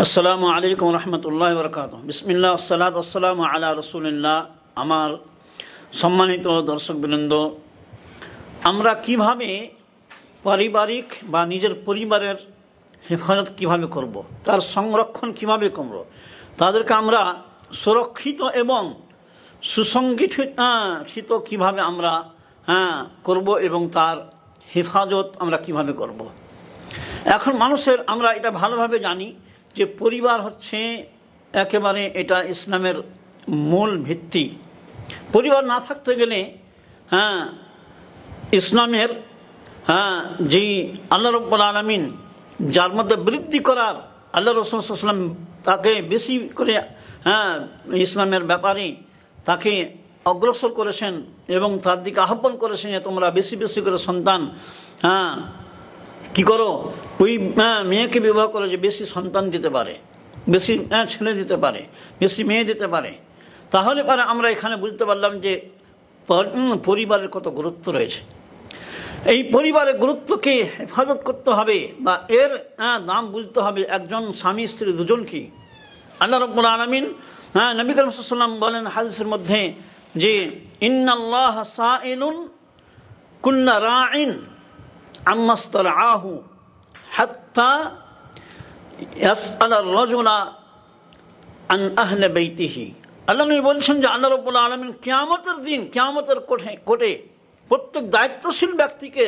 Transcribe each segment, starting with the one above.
আসসালামু আলাইকুম রহমতুল্লাহ বরকাত। বিসমিল্লাহ আসসালাতু ওয়াসসালামু আলা রাসূলিল্লাহ। আমার সম্মানিত দর্শকবৃন্দ, আমরা কিভাবে পারিবারিক বা নিজের পরিবারের হেফাজত কিভাবে করব, তার সংরক্ষণ কিভাবে করব, তাদেরকে আমরা সুরক্ষিত এবং সুসংগঠিত কিভাবে আমরা করব এবং তার হেফাজত আমরা কিভাবে করব। এখন মানুষের আমরা এটা ভালোভাবে জানি যে পরিবার হচ্ছে একেবারে এটা ইসলামের মূল ভিত্তি। পরিবার না থাকতে গেলে ইসলামের যেই আল্লাহ রাব্বুল আলামিন যার মধ্যে বৃদ্ধি করার আল্লাহ রাসূল সাল্লাল্লাহু আলাইহি ওয়াসাল্লাম তাকে বেশি করে ইসলামের ব্যাপারে তাকে অগ্রসর করেছেন এবং তার দিকে আহ্বান করেছেন যে তোমরা বেশি বেশি করে সন্তান কি করো, ওই মেয়েকে বিবাহ করে যে বেশি সন্তান দিতে পারে, বেশি ছেলে দিতে পারে, বেশি মেয়ে দিতে পারে। তাহলে পরে আমরা এখানে বুঝতে পারলাম যে পরিবারের কত গুরুত্ব রয়েছে। এই পরিবারের গুরুত্বকে হেফাজত করতে হবে বা এর দাম বুঝতে হবে একজন স্বামী স্ত্রী দুজনকেই। আল্লাহ রাব্বুল আলামিন নবী করিম সাল্লাল্লাহু আলাইহি ওয়াসাল্লাম বলেন হাদিসের মধ্যে যে ইন্নাল্লাহ সাইলুন কুল্লা রাইন আম্মাস্তারআহু হাত্তা ইয়াসআল আর-রাজুলা আন আহলি বাইতিহি। আল্লাহ নবী বলছেন যে আল্লাহ রাব্বুল আলামিন কিয়ামতের দিন, কিয়ামতের কোটে প্রত্যেক দায়িত্বশীল ব্যক্তিকে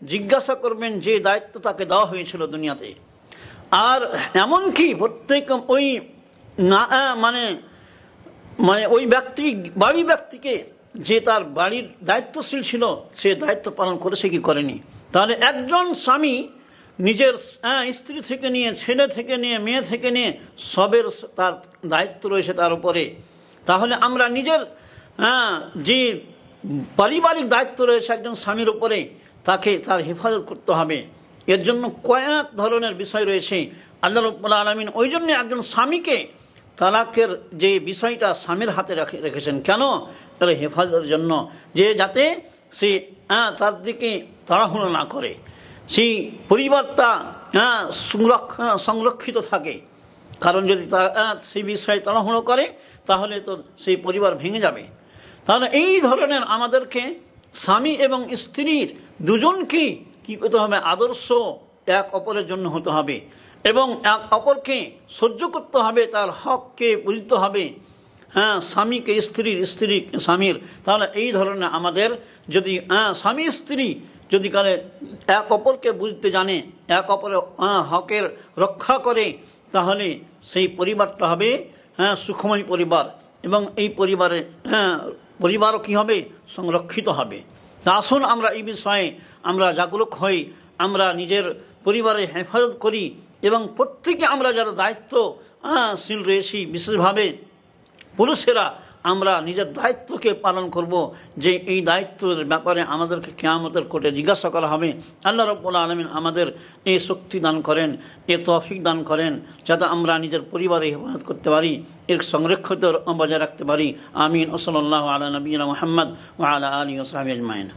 জিজ্ঞাসা করবেন যে দায়িত্ব তাকে দেওয়া হয়েছিল দুনিয়াতে। আর এমনকি প্রত্যেক ওই না মানে ওই বাড়ির ব্যক্তিকে যে তার বাড়ির দায়িত্বশীল ছিল সে দায়িত্ব পালন করেছে কি করেনি। তাহলে একজন স্বামী নিজের স্ত্রী থেকে নিয়ে, ছেলে থেকে নিয়ে, মেয়ে থেকে নিয়ে সবের তার দায়িত্ব রয়েছে তার উপরে। তাহলে আমরা নিজের যে পারিবারিক দায়িত্ব রয়েছে একজন স্বামীর উপরে, তাকে তার হেফাজত করতে হবে। এর জন্য কয়েক ধরনের বিষয় রয়েছে। আল্লাহ রাব্বুল আলামিন ওই জন্য একজন স্বামীকে তালাকের যে বিষয়টা স্বামীর হাতে রেখেছেন। কেন? তার হেফাজতের জন্য, যে যাতে সে তার দিকে তাড়াহুড়ো না করে, সেই পরিবারটা সংরক্ষিত থাকে। কারণ যদি সেই বিষয়ে তাড়াহুড়ো করে তাহলে তো সেই পরিবার ভেঙে যাবে। তাহলে এই ধরনের আমাদেরকে স্বামী এবং স্ত্রীর দুজনকেই কী করতে হবে, আদর্শ এক অপরের জন্য হতে হবে এবং এক অপরকে সহ্য করতে হবে, তার হককে বুঝতে হবে। স্বামীকে স্ত্রীর, স্ত্রী স্বামীর। তাহলে এই ধরনের আমাদের যদি স্বামী স্ত্রী যদি কালে এক অপরকে বুঝতে জানে, এক অপরের হকের রক্ষা করে, তাহলে সেই পরিবারটা হবে সুখময় পরিবার এবং এই পরিবারও কী হবে, সংরক্ষিত হবে। তা আসুন আমরা এই বিষয়ে আমরা জাগরুক হই, আমরা নিজের পরিবারের হেফাজত করি এবং প্রত্যেকে আমরা যারা দায়িত্বশীল রয়েছি, বিশেষভাবে পুরুষেরা আমরা নিজের দায়িত্বকে পালন করব, যে এই দায়িত্বের ব্যাপারে আমাদেরকে কিয়ামতের কোর্টে জিজ্ঞাসা করা হবে। আল্লাহ রাব্বুল আলামিন আমাদের এই শক্তি দান করেন, এ তৌফিক দান করেন, যাতে আমরা নিজের পরিবারে হেফাজত করতে পারি, এর সংরক্ষিত বজায় রাখতে পারি। আমিন। সাল্লাল্লাহু আলা নবিয়িনা মুহাম্মদ ওয়া আলা আলিহি ওয়া সাহবিহি আজমাইন।